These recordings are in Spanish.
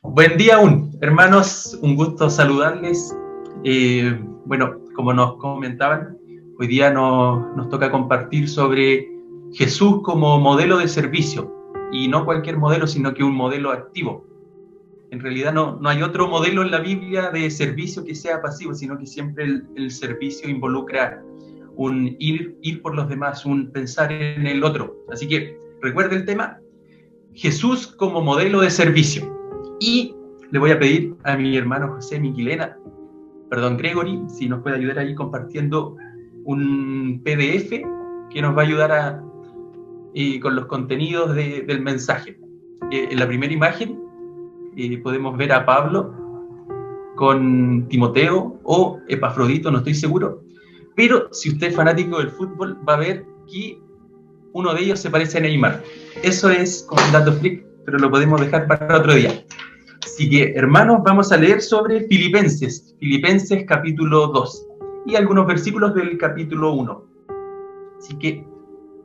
Buen día aún, hermanos, un gusto saludarles. Bueno, como nos comentaban, hoy día nos toca compartir sobre Jesús como modelo de servicio, y no cualquier modelo, sino que un modelo activo. En realidad no hay otro modelo en la Biblia de servicio que sea pasivo, sino que siempre el servicio involucra un ir por los demás, un pensar en el otro. Así que recuerde el tema, Jesús como modelo de servicio. Y le voy a pedir a mi hermano José Gregory, si nos puede ayudar ahí compartiendo un PDF que nos va a ayudar con los contenidos del mensaje. En la primera imagen podemos ver a Pablo con Timoteo o Epafrodito, no estoy seguro, pero si usted es fanático del fútbol va a ver que uno de ellos se parece a Neymar. Eso es como un dato freak, pero lo podemos dejar para otro día. Así que, hermanos, vamos a leer sobre Filipenses capítulo 2 y algunos versículos del capítulo 1. Así que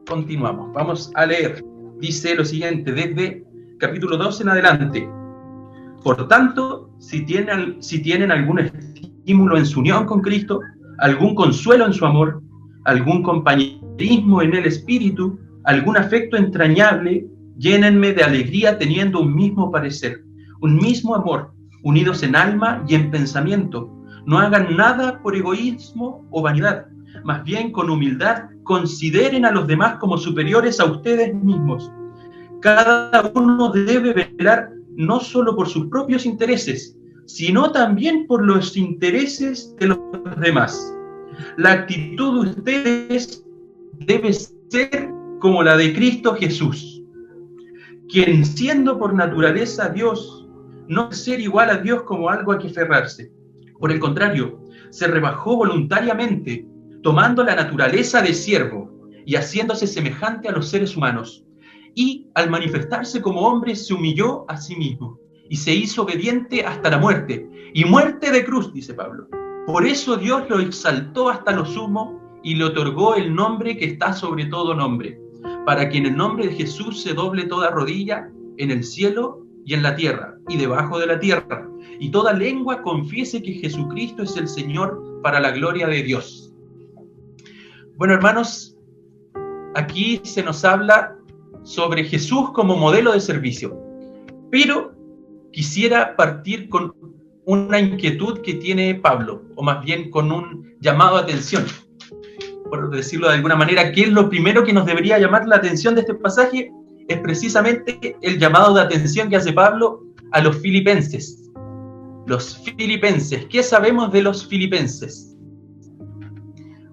continuamos. Vamos a leer. Dice lo siguiente, desde capítulo 2 en adelante. Por tanto, si tienen algún estímulo en su unión con Cristo, algún consuelo en su amor, algún compañerismo en el espíritu, algún afecto entrañable, llénenme de alegría teniendo un mismo parecer, un mismo amor, unidos en alma y en pensamiento. No hagan nada por egoísmo o vanidad, más bien con humildad consideren a los demás como superiores a ustedes mismos. Cada uno debe velar no solo por sus propios intereses, sino también por los intereses de los demás. La actitud de ustedes debe ser como la de Cristo Jesús, quien siendo por naturaleza Dios, no ser igual a Dios como algo a que aferrarse. Por el contrario, se rebajó voluntariamente, tomando la naturaleza de siervo y haciéndose semejante a los seres humanos. Y al manifestarse como hombre se humilló a sí mismo y se hizo obediente hasta la muerte, y muerte de cruz, dice Pablo. Por eso Dios lo exaltó hasta lo sumo y le otorgó el nombre que está sobre todo nombre, para que en el nombre de Jesús se doble toda rodilla en el cielo y en la tierra y debajo de la tierra, y toda lengua confiese que Jesucristo es el Señor, para la gloria de Dios. Bueno, hermanos, aquí se nos habla sobre Jesús como modelo de servicio, pero quisiera partir con una inquietud que tiene Pablo, o más bien con un llamado a atención, por decirlo de alguna manera. ¿Qué es lo primero que nos debería llamar la atención de este pasaje? Es precisamente el llamado de atención que hace Pablo a los filipenses. Los filipenses, ¿qué sabemos de los filipenses?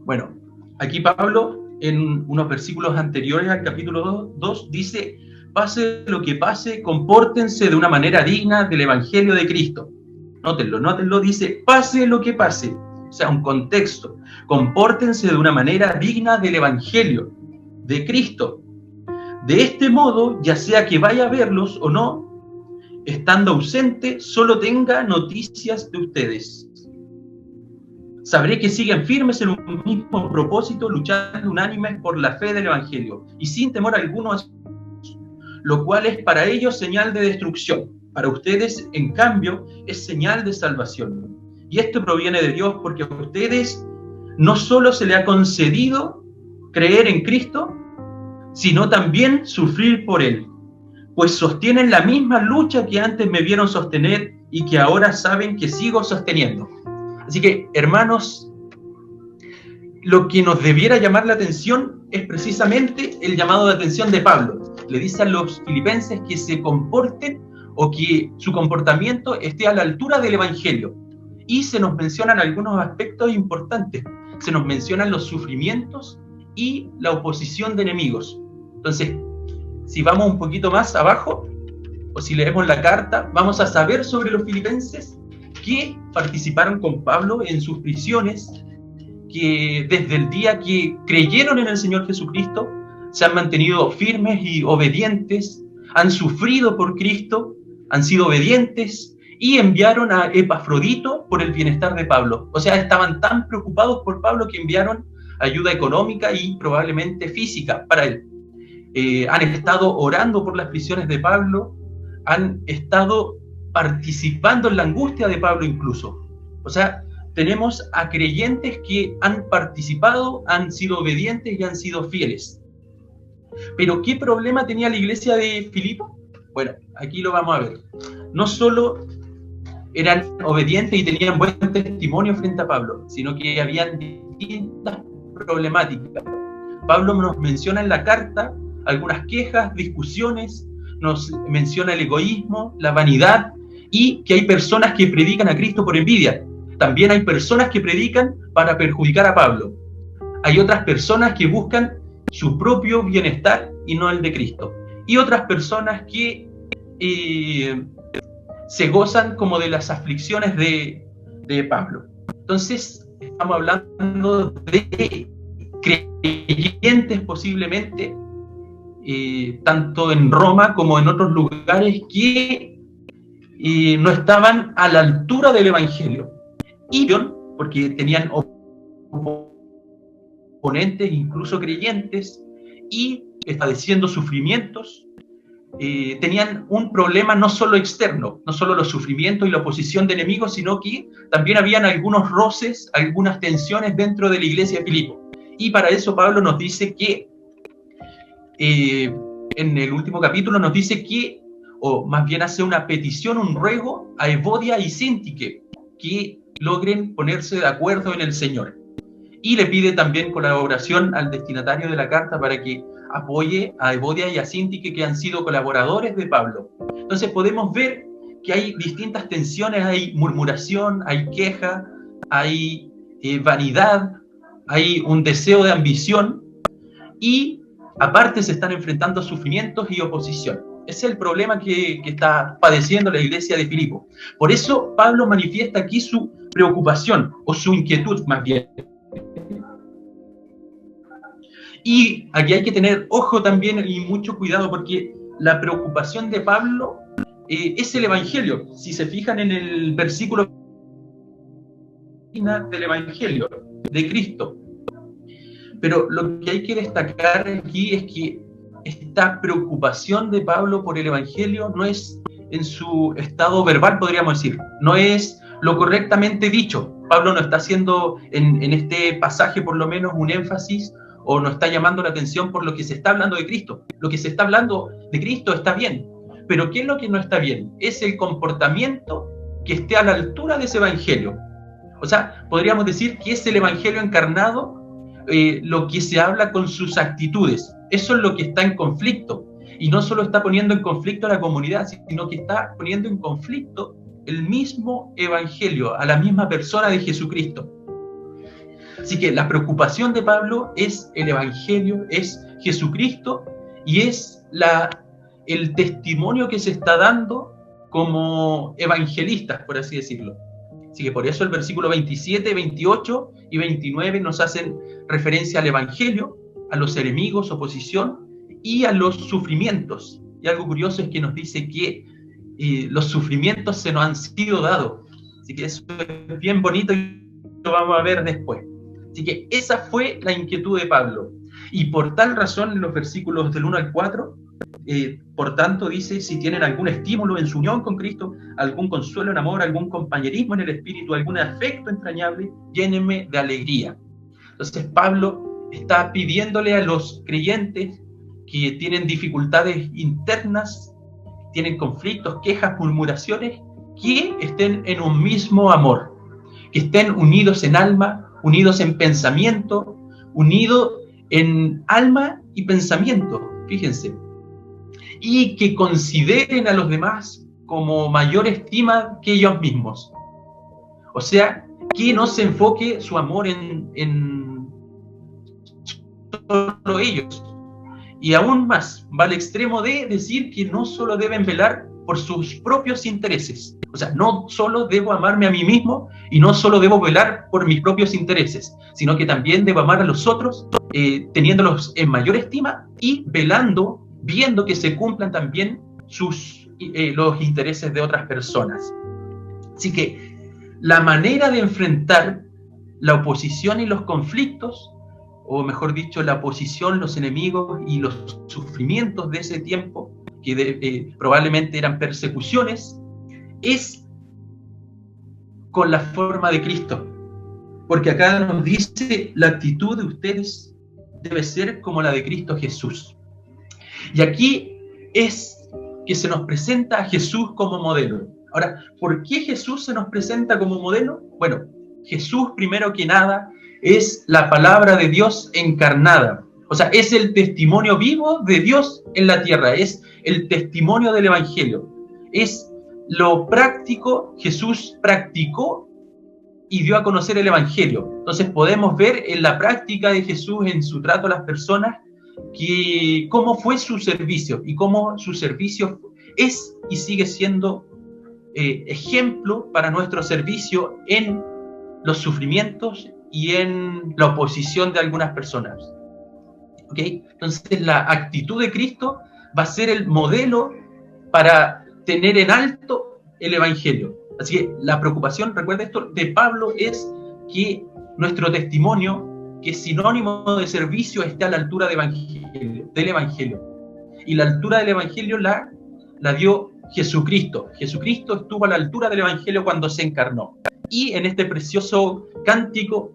Bueno, aquí Pablo, en unos versículos anteriores al capítulo 2, dice: pase lo que pase, compórtense de una manera digna del Evangelio de Cristo. Nótenlo, dice: pase lo que pase, o sea, un contexto. Compórtense de una manera digna del Evangelio de Cristo. De este modo, ya sea que vaya a verlos o no, estando ausente, solo tenga noticias de ustedes. Sabré que siguen firmes en un mismo propósito, luchando unánimes por la fe del Evangelio, y sin temor alguno, lo cual es para ellos señal de destrucción. Para ustedes, en cambio, es señal de salvación. Y esto proviene de Dios, porque a ustedes no solo se le ha concedido creer en Cristo, sino también sufrir por Él, pues sostienen la misma lucha que antes me vieron sostener y que ahora saben que sigo sosteniendo. Así que, hermanos, lo que nos debiera llamar la atención es precisamente el llamado de atención de Pablo. Le dice a los filipenses que se comporten, o que su comportamiento esté a la altura del Evangelio. Y se nos mencionan algunos aspectos importantes. Se nos mencionan los sufrimientos y la oposición de enemigos. Entonces, si vamos un poquito más abajo, o si leemos la carta, vamos a saber sobre los filipenses que participaron con Pablo en sus prisiones, que desde el día que creyeron en el Señor Jesucristo, se han mantenido firmes y obedientes, han sufrido por Cristo, han sido obedientes, y enviaron a Epafrodito por el bienestar de Pablo. O sea, estaban tan preocupados por Pablo que enviaron ayuda económica y probablemente física para él. Han estado orando por las prisiones de Pablo, han estado participando en la angustia de Pablo incluso. O sea, tenemos a creyentes que han participado, han sido obedientes y han sido fieles. Pero ¿qué problema tenía la iglesia de Filipo? Bueno, aquí lo vamos a ver. No solo eran obedientes y tenían buen testimonio frente a Pablo, sino que habían distintas problemáticas. Pablo nos menciona en la carta algunas quejas, discusiones, nos menciona el egoísmo, la vanidad, y que hay personas que predican a Cristo por envidia. También hay personas que predican para perjudicar a Pablo. Hay otras personas que buscan su propio bienestar y no el de Cristo. Y otras personas que se gozan como de las aflicciones de Pablo. Entonces, estamos hablando de creyentes posiblemente, tanto en Roma como en otros lugares, que no estaban a la altura del Evangelio. Y porque tenían oponentes, incluso creyentes, y padeciendo sufrimientos, tenían un problema no solo externo, no solo los sufrimientos y la oposición de enemigos, sino que también habían algunos roces, algunas tensiones dentro de la iglesia de Filipo. Y para eso Pablo nos dice que, en el último capítulo nos dice que, o más bien hace una petición, un ruego a Evodia y Síntique, que logren ponerse de acuerdo en el Señor. Y le pide también colaboración al destinatario de la carta para que apoye a Evodia y a Síntique, que han sido colaboradores de Pablo. Entonces podemos ver que hay distintas tensiones, hay murmuración, hay queja, hay vanidad, hay un deseo de ambición, y aparte se están enfrentando sufrimientos y oposición. Ese es el problema que está padeciendo la iglesia de Filipo. Por eso Pablo manifiesta aquí su preocupación, o su inquietud más bien. Y aquí hay que tener ojo también y mucho cuidado, porque la preocupación de Pablo es el Evangelio. Si se fijan en el versículo del Evangelio de Cristo. Pero lo que hay que destacar aquí es que esta preocupación de Pablo por el Evangelio no es en su estado verbal, podríamos decir, no es lo correctamente dicho. Pablo no está haciendo en este pasaje por lo menos un énfasis, o no está llamando la atención por lo que se está hablando de Cristo. Lo que se está hablando de Cristo está bien, pero ¿qué es lo que no está bien? Es el comportamiento que esté a la altura de ese Evangelio. O sea, podríamos decir que es el Evangelio encarnado, lo que se habla con sus actitudes. Eso es lo que está en conflicto. Y no solo está poniendo en conflicto a la comunidad, sino que está poniendo en conflicto el mismo Evangelio, a la misma persona de Jesucristo. Así que la preocupación de Pablo es el Evangelio, es Jesucristo, y es el testimonio que se está dando como evangelistas, por así decirlo. Así que por eso el versículo 27, 28 y 29 nos hacen referencia al Evangelio, a los enemigos, oposición y a los sufrimientos. Y algo curioso es que nos dice que los sufrimientos se nos han sido dados. Así que eso es bien bonito y lo vamos a ver después. Así que esa fue la inquietud de Pablo. Y por tal razón, en los versículos del 1 al 4, por tanto dice, si tienen algún estímulo en su unión con Cristo, algún consuelo en amor, algún compañerismo en el espíritu, algún afecto entrañable, llénenme de alegría. Entonces Pablo está pidiéndole a los creyentes que tienen dificultades internas, tienen conflictos, quejas, murmuraciones, que estén en un mismo amor, que estén unidos en alma, unidos en pensamiento, unidos en alma y pensamiento, fíjense, y que consideren a los demás como mayor estima que ellos mismos. O sea, que no se enfoque su amor en solo ellos. Y aún más, va al extremo de decir que no solo deben velar por sus propios intereses. O sea, no solo debo amarme a mí mismo y no solo debo velar por mis propios intereses, sino que también debo amar a los otros, teniéndolos en mayor estima y velando, viendo que se cumplan también los intereses de otras personas. Así que la manera de enfrentar la oposición y los conflictos, o mejor dicho, la oposición, los enemigos y los sufrimientos de ese tiempo, que probablemente eran persecuciones, es con la forma de Cristo. Porque acá nos dice, la actitud de ustedes debe ser como la de Cristo Jesús. Y aquí es que se nos presenta a Jesús como modelo. Ahora, ¿por qué Jesús se nos presenta como modelo? Bueno, Jesús, primero que nada, es la palabra de Dios encarnada. O sea, es el testimonio vivo de Dios en la tierra, es el testimonio del Evangelio. Es lo práctico, Jesús practicó y dio a conocer el Evangelio. Entonces podemos ver en la práctica de Jesús, en su trato a las personas, que cómo fue su servicio y cómo su servicio es y sigue siendo ejemplo para nuestro servicio en los sufrimientos y en la oposición de algunas personas. ¿Okay? Entonces la actitud de Cristo va a ser el modelo para tener en alto el Evangelio. Así que la preocupación, recuerda esto, de Pablo es que nuestro testimonio, que es sinónimo de servicio, esté a la altura del Evangelio. Y la altura del Evangelio la dio Jesucristo. Jesucristo estuvo a la altura del Evangelio cuando se encarnó. Y en este precioso cántico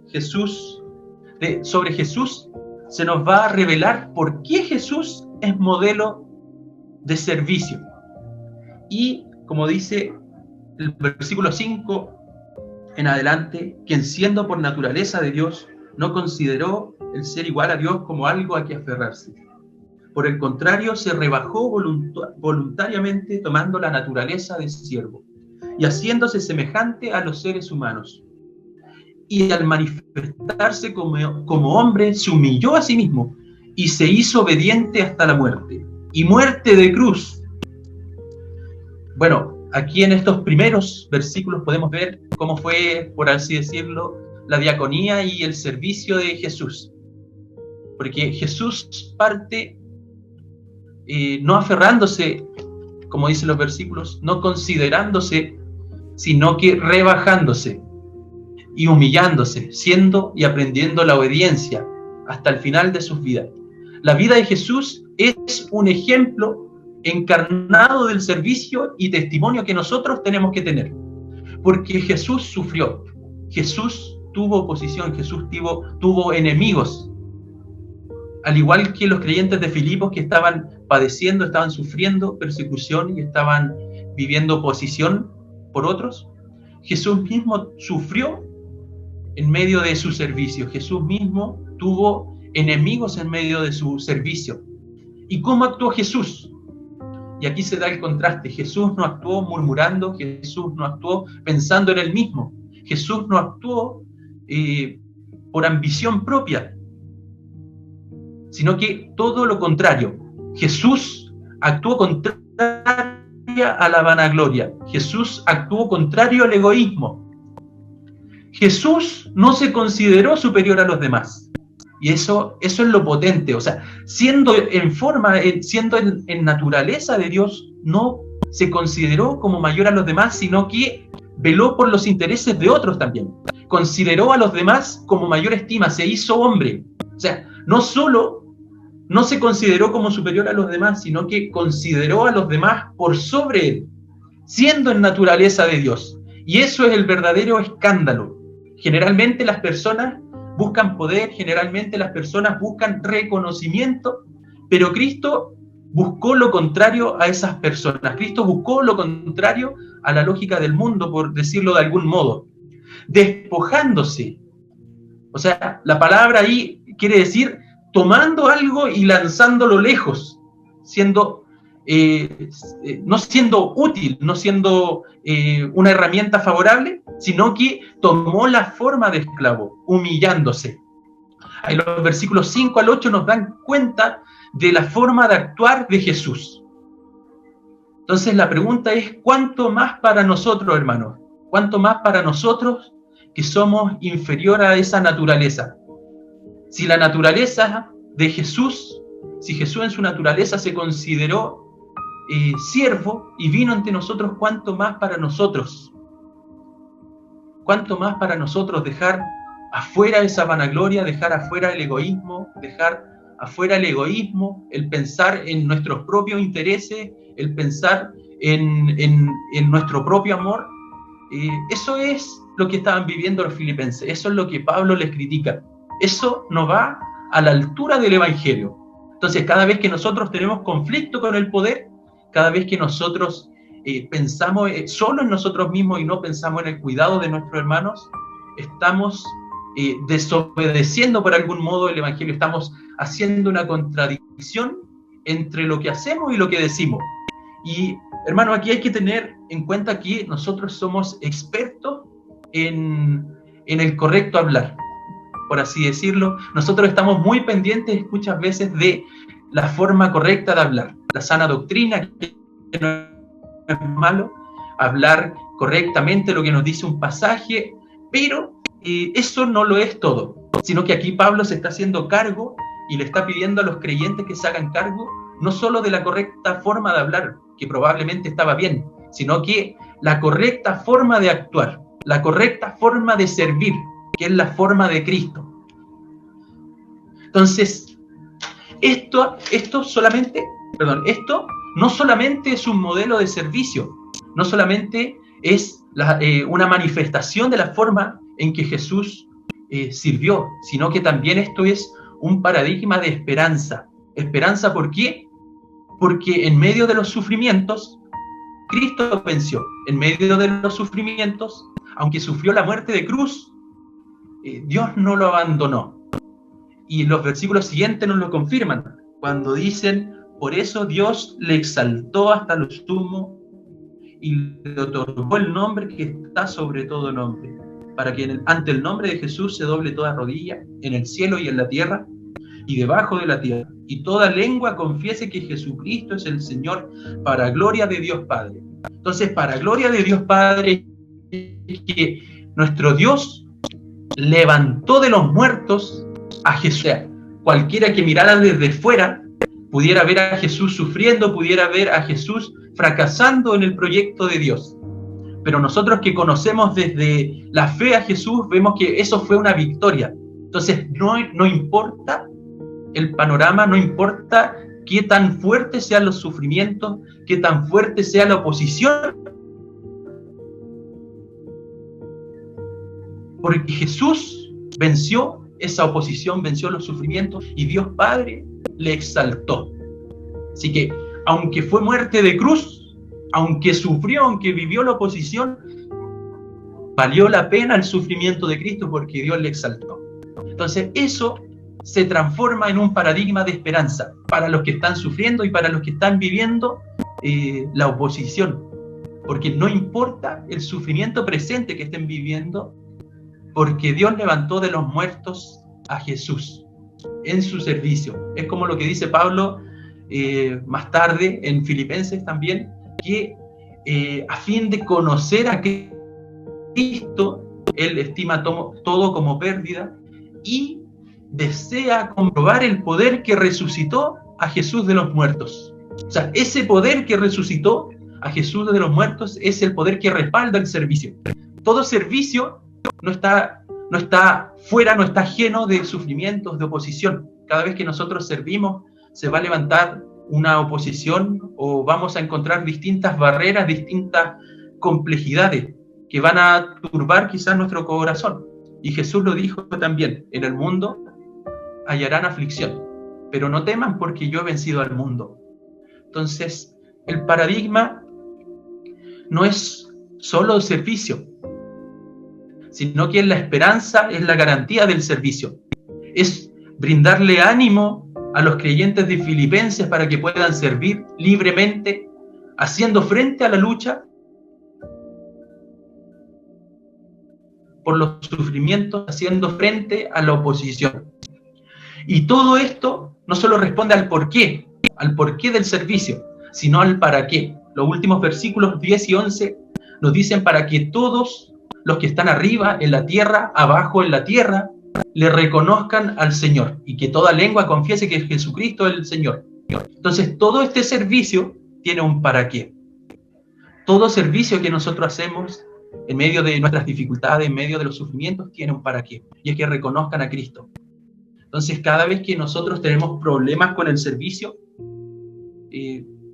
sobre Jesús se nos va a revelar por qué Jesús es modelo de servicio. Y como dice el versículo 5 en adelante, quien siendo por naturaleza de Dios, no consideró el ser igual a Dios como algo a que aferrarse. Por el contrario, se rebajó voluntariamente, tomando la naturaleza de siervo y haciéndose semejante a los seres humanos. Y al manifestarse como hombre, se humilló a sí mismo y se hizo obediente hasta la muerte, y muerte de cruz. Bueno, aquí en estos primeros versículos podemos ver cómo fue, por así decirlo, la diaconía y el servicio de Jesús. Porque Jesús parte no aferrándose, como dicen los versículos, no considerándose, sino que rebajándose y humillándose, siendo y aprendiendo la obediencia hasta el final de sus vidas. La vida de Jesús es un ejemplo encarnado del servicio y testimonio que nosotros tenemos que tener. Porque Jesús sufrió, Jesús tuvo oposición, Jesús tuvo enemigos. Al igual que los creyentes de Filipos que estaban padeciendo, estaban sufriendo persecución y estaban viviendo oposición por otros, Jesús mismo sufrió en medio de su servicio. Jesús mismo tuvo enemigos en medio de su servicio. ¿Y cómo actuó Jesús? Y aquí se da el contraste. Jesús no actuó murmurando, Jesús no actuó pensando en él mismo. Jesús no actuó por ambición propia, sino que todo lo contrario. Jesús actuó contraria a la vanagloria. Jesús actuó contrario al egoísmo. Jesús no se consideró superior a los demás. Y eso es lo potente. O sea, siendo en naturaleza de Dios, no se consideró como mayor a los demás, sino que veló por los intereses de otros también. Consideró a los demás como mayor estima, se hizo hombre. O sea, no solo no se consideró como superior a los demás, sino que consideró a los demás por sobre él, siendo en naturaleza de Dios. Y eso es el verdadero escándalo. Generalmente las personas buscan poder, generalmente las personas buscan reconocimiento, pero Cristo buscó lo contrario a esas personas. Cristo buscó lo contrario a la lógica del mundo, por decirlo de algún modo, despojándose. O sea, la palabra ahí quiere decir tomando algo y lanzándolo lejos, no siendo útil, no siendo una herramienta favorable, sino que tomó la forma de esclavo, humillándose. Ahí los versículos 5 al 8 nos dan cuenta de la forma de actuar de Jesús. Entonces la pregunta es, ¿cuánto más para nosotros, hermanos? ¿Cuánto más para nosotros que somos inferior a esa naturaleza? Si la naturaleza de Jesús, si Jesús en su naturaleza se consideró siervo y vino ante nosotros, ¿cuánto más para nosotros? ¿Cuánto más para nosotros dejar afuera esa vanagloria, dejar afuera el egoísmo, el pensar en nuestros propios intereses, el pensar en nuestro propio amor. Eso es lo que estaban viviendo los filipenses, eso es lo que Pablo les critica. Eso no va a la altura del Evangelio. Entonces, cada vez que nosotros tenemos conflicto con el poder, cada vez que nosotros pensamos solo en nosotros mismos y no pensamos en el cuidado de nuestros hermanos, estamos desobedeciendo por algún modo el Evangelio, estamos haciendo una contradicción entre lo que hacemos y lo que decimos. Y, hermano, aquí hay que tener en cuenta que nosotros somos expertos en el correcto hablar, por así decirlo. Nosotros estamos muy pendientes muchas veces de la forma correcta de hablar, la sana doctrina, que no es malo, hablar correctamente lo que nos dice un pasaje, pero eso no lo es todo, sino que aquí Pablo se está haciendo cargo y le está pidiendo a los creyentes que se hagan cargo no solo de la correcta forma de hablar, que probablemente estaba bien, sino que la correcta forma de actuar, la correcta forma de servir, que es la forma de Cristo. Entonces, esto no solamente es un modelo de servicio, no solamente es una manifestación de la forma en que Jesús sirvió, sino que también esto es un paradigma de esperanza. ¿Esperanza por qué? Porque en medio de los sufrimientos, Cristo venció. En medio de los sufrimientos, aunque sufrió la muerte de cruz, Dios no lo abandonó. Y los versículos siguientes nos lo confirman, cuando dicen, por eso Dios le exaltó hasta lo sumo y le otorgó el nombre que está sobre todo nombre, para que ante el nombre de Jesús se doble toda rodilla, en el cielo y en la tierra, y debajo de la tierra, y toda lengua confiese que Jesucristo es el Señor, para gloria de Dios Padre. Entonces, para gloria de Dios Padre, es que nuestro Dios levantó de los muertos a Jesús. O sea, cualquiera que mirara desde fuera pudiera ver a Jesús sufriendo, pudiera ver a Jesús fracasando en el proyecto de Dios. Pero nosotros que conocemos desde la fe a Jesús, vemos que eso fue una victoria. Entonces, no importa el panorama, no importa qué tan fuertes sean los sufrimientos, qué tan fuerte sea la oposición, porque Jesús venció esa oposición, venció los sufrimientos y Dios Padre le exaltó. Así que, aunque fue muerte de cruz, aunque sufrió, aunque vivió la oposición, valió la pena el sufrimiento de Cristo porque Dios le exaltó. Entonces, eso se transforma en un paradigma de esperanza para los que están sufriendo y para los que están viviendo la oposición. Porque no importa el sufrimiento presente que estén viviendo, porque Dios levantó de los muertos a Jesús en su servicio. Es como lo que dice Pablo más tarde en Filipenses también, que a fin de conocer a Cristo, él estima todo como pérdida y desea comprobar el poder que resucitó a Jesús de los muertos. O sea, ese poder que resucitó a Jesús de los muertos es el poder que respalda el servicio. Todo servicio no está fuera, no está lleno de sufrimientos, de oposición. Cada vez que nosotros servimos, se va a levantar una oposición o vamos a encontrar distintas barreras, distintas complejidades que van a turbar quizás nuestro corazón. Y Jesús lo dijo también, en el mundo hallarán aflicción, pero no teman porque yo he vencido al mundo. Entonces, el paradigma no es solo el servicio, sino que la esperanza es la garantía del servicio. Es brindarle ánimo a los creyentes de Filipenses para que puedan servir libremente, haciendo frente a la lucha por los sufrimientos, haciendo frente a la oposición. Y todo esto no solo responde al porqué del servicio, sino al para qué. Los últimos versículos 10 y 11 nos dicen para que todos los que están arriba en la tierra, abajo en la tierra, le reconozcan al Señor y que toda lengua confiese que Jesucristo es el Señor. Entonces, todo este servicio tiene un para qué. Todo servicio que nosotros hacemos en medio de nuestras dificultades, en medio de los sufrimientos, tiene un para qué. Y es que reconozcan a Cristo. Entonces, cada vez que nosotros tenemos problemas con el servicio,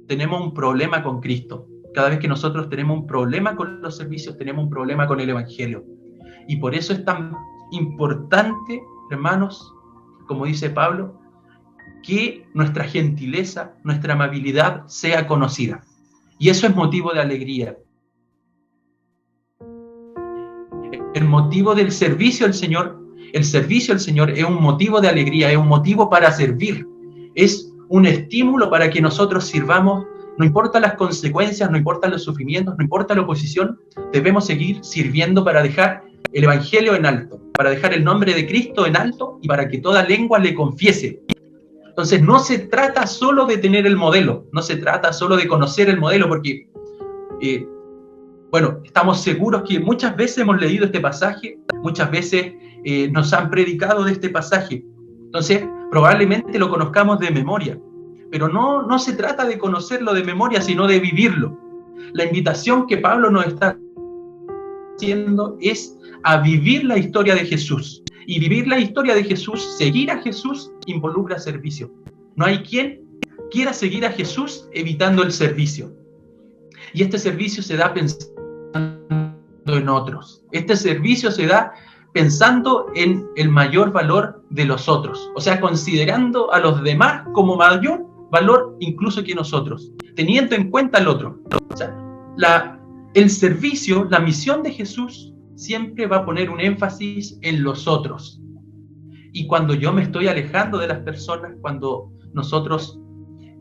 tenemos un problema con Cristo. Cada vez que nosotros tenemos un problema con los servicios, tenemos un problema con el Evangelio. Y por eso es tan importante, hermanos, como dice Pablo, que nuestra gentileza, nuestra amabilidad sea conocida. Y eso es motivo de alegría. El motivo del servicio al Señor, el servicio al Señor es un motivo de alegría, es un motivo para servir. Es un estímulo para que nosotros sirvamos. No importa las consecuencias, no importa los sufrimientos, no importa la oposición, debemos seguir sirviendo para dejar el Evangelio en alto, para dejar el nombre de Cristo en alto y para que toda lengua le confiese. Entonces no se trata solo de tener el modelo, no se trata solo de conocer el modelo, porque, estamos seguros que muchas veces hemos leído este pasaje, muchas veces nos han predicado de este pasaje. Entonces probablemente lo conozcamos de memoria. Pero no se trata de conocerlo de memoria, sino de vivirlo. La invitación que Pablo nos está haciendo es a vivir la historia de Jesús. Y vivir la historia de Jesús, seguir a Jesús, involucra servicio. No hay quien quiera seguir a Jesús evitando el servicio. Y este servicio se da pensando en otros. Este servicio se da pensando en el mayor valor de los otros. O sea, considerando a los demás como mayor valor incluso que nosotros, teniendo en cuenta al otro. O sea, el servicio, la misión de Jesús siempre va a poner un énfasis en los otros. Y cuando yo me estoy alejando de las personas, cuando nosotros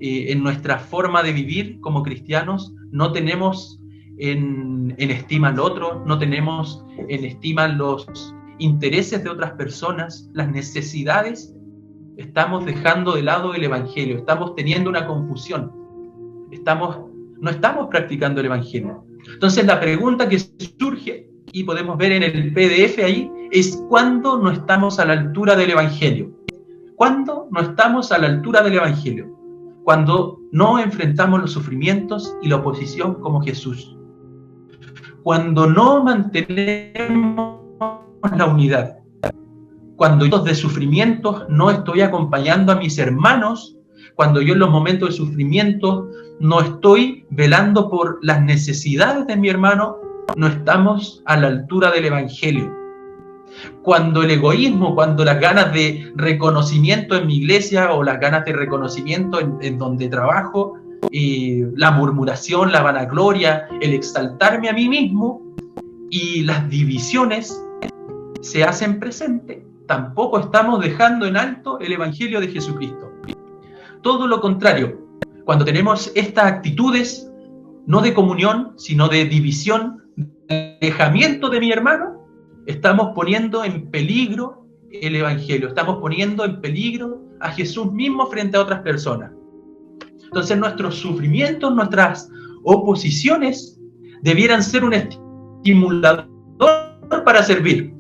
en nuestra forma de vivir como cristianos no tenemos en estima al otro, no tenemos en estima los intereses de otras personas, las necesidades, estamos dejando de lado el Evangelio, estamos teniendo una confusión, no estamos practicando el Evangelio. Entonces la pregunta que surge, y podemos ver en el PDF ahí, es ¿cuándo no estamos a la altura del Evangelio? ¿Cuándo no estamos a la altura del Evangelio? Cuando no enfrentamos los sufrimientos y la oposición como Jesús. Cuando no mantenemos la unidad. Cuando yo de sufrimientos no estoy acompañando a mis hermanos, cuando yo en los momentos de sufrimiento no estoy velando por las necesidades de mi hermano, no estamos a la altura del Evangelio. Cuando el egoísmo, cuando las ganas de reconocimiento en mi iglesia o las ganas de reconocimiento en donde trabajo, la murmuración, la vanagloria, el exaltarme a mí mismo y las divisiones se hacen presentes, tampoco estamos dejando en alto el Evangelio de Jesucristo. Todo lo contrario, cuando tenemos estas actitudes, no de comunión, sino de división, de alejamiento de mi hermano, estamos poniendo en peligro el Evangelio, estamos poniendo en peligro a Jesús mismo frente a otras personas. Entonces nuestros sufrimientos, nuestras oposiciones debieran ser un estimulador para servir.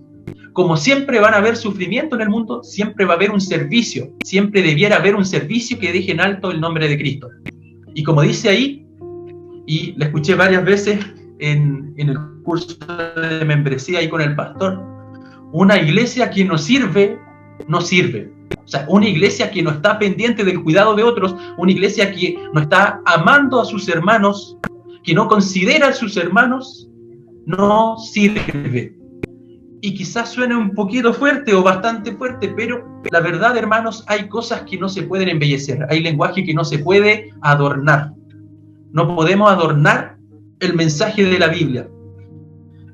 Como siempre van a haber sufrimiento en el mundo, siempre va a haber un servicio, siempre debiera haber un servicio que deje en alto el nombre de Cristo. Y como dice ahí, y la escuché varias veces en el curso de membresía ahí con el pastor, una iglesia que no sirve, no sirve. O sea, una iglesia que no está pendiente del cuidado de otros, una iglesia que no está amando a sus hermanos, que no considera a sus hermanos, no sirve. Y quizás suene un poquito fuerte o bastante fuerte, pero la verdad, hermanos, hay cosas que no se pueden embellecer, hay lenguaje que no se puede adornar. No podemos adornar el mensaje de la Biblia.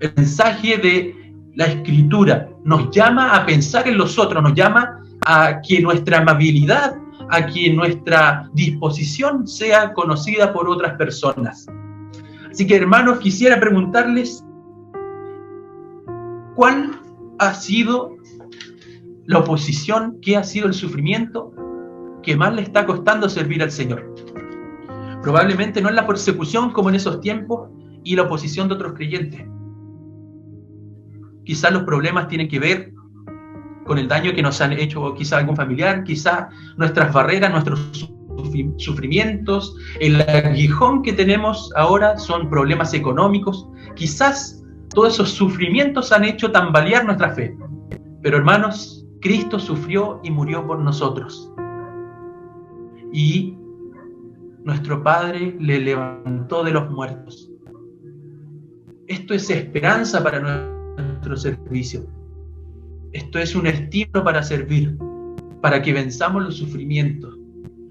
El mensaje de la Escritura nos llama a pensar en los otros, nos llama a que nuestra amabilidad, a que nuestra disposición sea conocida por otras personas. Así que, hermanos, quisiera preguntarles, ¿cuál ha sido la oposición, qué ha sido el sufrimiento que más le está costando servir al Señor? Probablemente no es la persecución como en esos tiempos y la oposición de otros creyentes. Quizás los problemas tienen que ver con el daño que nos han hecho quizá algún familiar, quizá nuestras barreras, nuestros sufrimientos, el aguijón que tenemos ahora son problemas económicos. Quizás todos esos sufrimientos han hecho tambalear nuestra fe. Pero hermanos, Cristo sufrió y murió por nosotros. Y nuestro Padre le levantó de los muertos. Esto es esperanza para nuestro servicio. Esto es un estímulo para servir, para que venzamos los sufrimientos.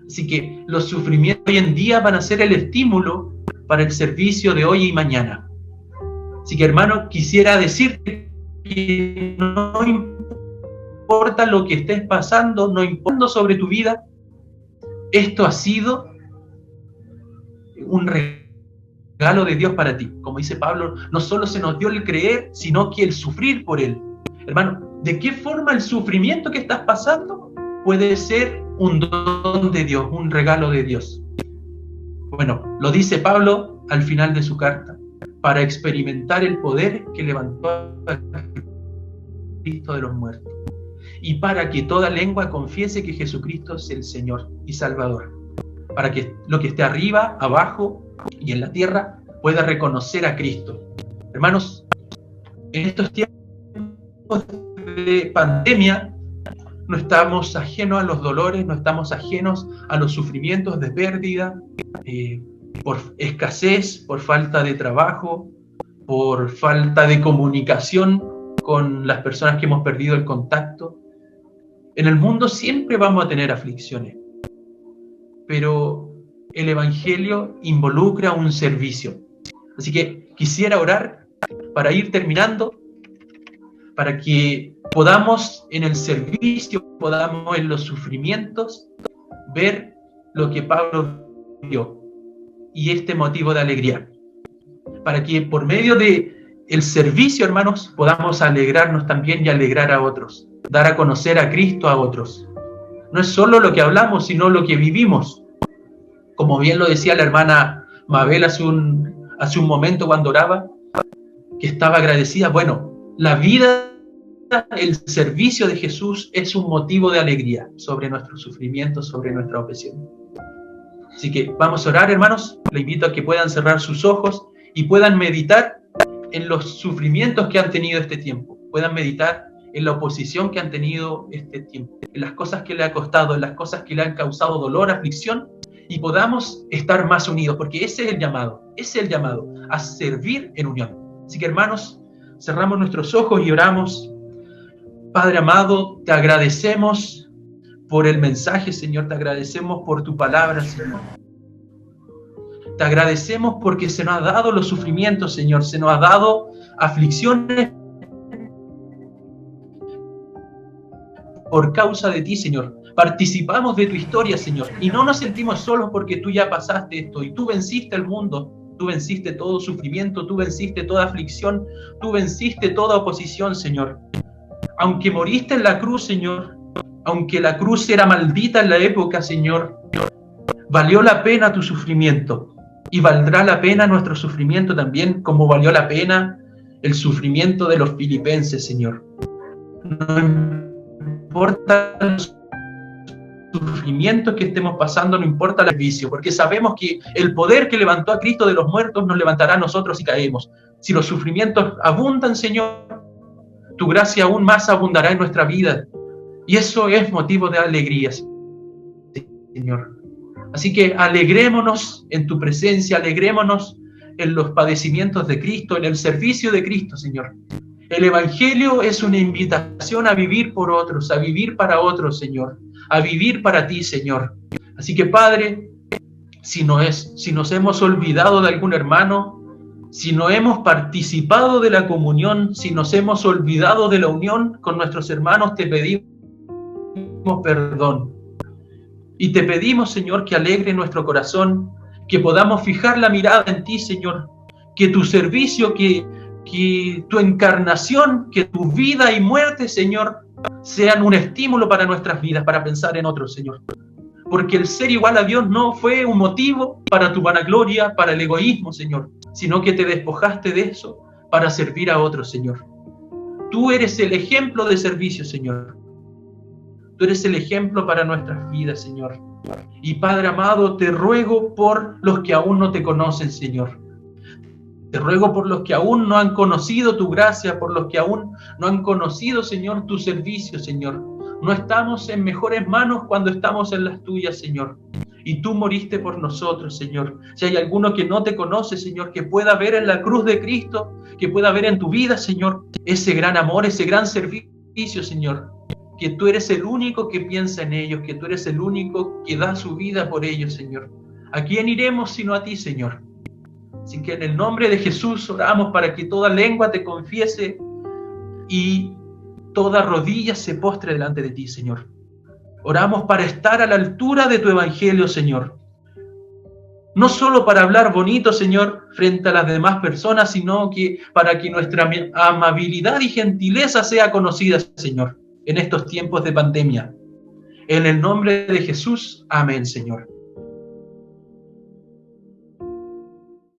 Así que los sufrimientos hoy en día van a ser el estímulo para el servicio de hoy y mañana. Así que, hermano, quisiera decirte que no importa lo que estés pasando, no importa sobre tu vida, esto ha sido un regalo de Dios para ti. Como dice Pablo, no solo se nos dio el creer, sino que el sufrir por Él. Hermano, ¿de qué forma el sufrimiento que estás pasando puede ser un don de Dios, un regalo de Dios? Bueno, lo dice Pablo al final de su carta, para experimentar el poder que levantó a Cristo de los muertos, y para que toda lengua confiese que Jesucristo es el Señor y Salvador, para que lo que esté arriba, abajo y en la tierra pueda reconocer a Cristo. Hermanos, en estos tiempos de pandemia no estamos ajenos a los dolores, no estamos ajenos a los sufrimientos de pérdida, por escasez, por falta de trabajo, por falta de comunicación con las personas que hemos perdido el contacto. En el mundo siempre vamos a tener aflicciones, pero el Evangelio involucra un servicio. Así que quisiera orar para ir terminando, para que podamos en el servicio, podamos en los sufrimientos ver lo que Pablo vio y este motivo de alegría, para que por medio de el servicio, hermanos, podamos alegrarnos también y alegrar a otros, dar a conocer a Cristo a otros. No es solo lo que hablamos, sino lo que vivimos. Como bien lo decía la hermana Mabel hace un momento cuando oraba, que estaba agradecida. Bueno, la vida, el servicio de Jesús es un motivo de alegría sobre nuestros sufrimientos, sobre nuestra opresión. Así que vamos a orar, hermanos. Les invito a que puedan cerrar sus ojos y puedan meditar en los sufrimientos que han tenido este tiempo. Puedan meditar en la oposición que han tenido este tiempo, en las cosas que le ha costado, en las cosas que le han causado dolor, aflicción, y podamos estar más unidos, porque ese es el llamado a servir en unión. Así que, hermanos, cerramos nuestros ojos y oramos. Padre amado, te agradecemos por el mensaje, Señor, te agradecemos por tu palabra, Señor. Te agradecemos porque se nos ha dado los sufrimientos, Señor, se nos ha dado aflicciones por causa de ti, Señor. Participamos de tu historia, Señor, y no nos sentimos solos porque tú ya pasaste esto y tú venciste el mundo, tú venciste todo sufrimiento, tú venciste toda aflicción, tú venciste toda oposición, Señor. Aunque moriste en la cruz, Señor, aunque la cruz era maldita en la época, Señor, valió la pena tu sufrimiento y valdrá la pena nuestro sufrimiento también, como valió la pena el sufrimiento de los filipenses, Señor. No importa los sufrimientos que estemos pasando, no importa el servicio, porque sabemos que el poder que levantó a Cristo de los muertos nos levantará a nosotros si caemos. Si los sufrimientos abundan, Señor, tu gracia aún más abundará en nuestra vida. Y eso es motivo de alegría, Señor. Así que alegrémonos en tu presencia, alegrémonos en los padecimientos de Cristo, en el servicio de Cristo, Señor. El Evangelio es una invitación a vivir por otros, a vivir para otros, Señor, a vivir para ti, Señor. Así que, Padre, si nos hemos olvidado de algún hermano, si no hemos participado de la comunión, si nos hemos olvidado de la unión con nuestros hermanos, te pedimos perdón. Y te pedimos, Señor, que alegre nuestro corazón, que podamos fijar la mirada en ti, Señor, que tu servicio, que tu encarnación, que tu vida y muerte, Señor, sean un estímulo para nuestras vidas, para pensar en otros, Señor. Porque el ser igual a Dios no fue un motivo para tu vanagloria, para el egoísmo, Señor, sino que te despojaste de eso para servir a otros, Señor. Tú eres el ejemplo de servicio, Señor. Tú eres el ejemplo para nuestras vidas, Señor. Y Padre amado, te ruego por los que aún no te conocen, Señor. Te ruego por los que aún no han conocido tu gracia, por los que aún no han conocido, Señor, tu servicio, Señor. No estamos en mejores manos cuando estamos en las tuyas, Señor. y tú moriste por nosotros, Señor. Si hay alguno que no te conoce, Señor, que pueda ver en la cruz de Cristo, que pueda ver en tu vida, Señor, ese gran amor, ese gran servicio, Señor, que tú eres el único que piensa en ellos, que tú eres el único que da su vida por ellos, Señor. ¿A quién iremos sino a ti, Señor? Así que en el nombre de Jesús oramos para que toda lengua te confiese y toda rodilla se postre delante de ti, Señor. Oramos para estar a la altura de tu evangelio, Señor. No solo para hablar bonito, Señor, frente a las demás personas, sino que para que nuestra amabilidad y gentileza sea conocida, Señor, en estos tiempos de pandemia. En el nombre de Jesús, amén, Señor.